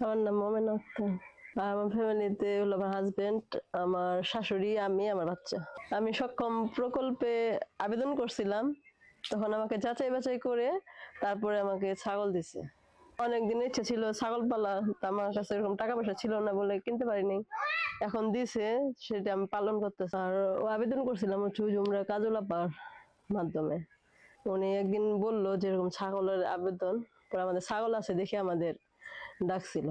আমার নাম মোমেন আক্তার। আর আমার ফ্যামিলিতে হলো আমার হাজবেন্ড, আমার শাশুড়ি, আমি, আমার বাচ্চা। আমি সক্ষম প্রকল্পে আবেদন করছিলাম, তখন আমাকে যাচাই বাছাই করে তারপরে আমাকে ছাগল দিছে। অনেকদিন ইচ্ছা ছিল ছাগল পালা, আমার কাছে এরকম টাকা পয়সা ছিল না বলে কিনতে পারিনি। এখন দিছে, সেটা আমি পালন করতেছি। আর ও আবেদন করছিলাম হচ্ছে উমরা কাজল আপার মাধ্যমে। উনি একদিন বললো যে এরকম ছাগলের আবেদন, পরে আমাদের ছাগল আছে দেখে আমাদের ডাকছিল।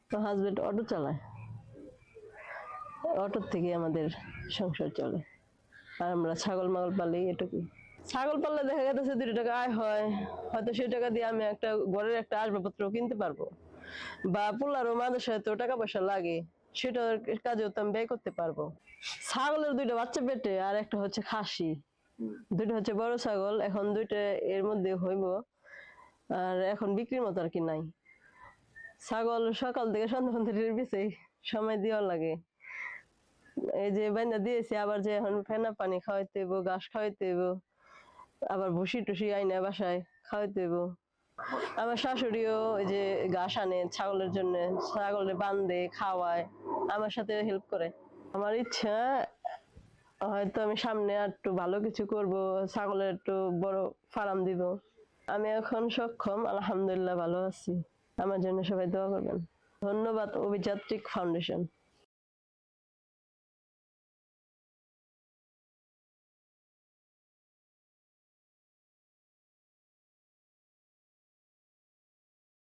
তো হাজবেন্ড অটো চালায়, অটোর থেকে আমাদের সংসার চলে। আর আমরা ছাগল মাগল পালি, এটুকু। ছাগল পাললে দেখা যাচ্ছে 2 টাকা আয় হয়, হয়তো সেই টাকা দিয়ে আমি একটা ঘরের একটা আসবাবপত্র কিনতে পারবো, বা পোলারও মাঝে সাথে টাকা পয়সা লাগে, সেটার কাজেও তো আমি ব্যয় করতে পারবো। ছাগলের 2টা বাচ্চা পেটে, আর একটা হচ্ছে খাসি। 2টা হচ্ছে বড় ছাগল, এখন 2টা এর মধ্যে হইব। আর এখন বিক্রির মতো আর কি নাই। ছাগল সকাল থেকে সন্ধ্যা পর্যন্ত পিছে সময় দেওয়া লাগে। এই যে বাইনা দিয়েছি, আবার যে এখন ফেনা পানি খাওয়াইতে হইব, ঘাস খাওয়াইতে হইব, আবার ভুসি টুসি আইনা বাসায় খাওয়াইতে হইব। আমার শাশুড়িও ওই যে ঘাস আনে ছাগলের জন্য, ছাগলের বান্ধে খাওয়ায়, আমার সাথে হেল্প করে। আমার ইচ্ছা হয়তো আমি সামনে আর একটু ভালো কিছু করব, ছাগলের একটু বড় ফার্ম দিব। আমি এখন সক্ষম, আলহামদুলিল্লাহ ভালো আছি। আমার জন্য সবাই দোয়া করবেন। ধন্যবাদ অভিযাত্রিক ফাউন্ডেশন।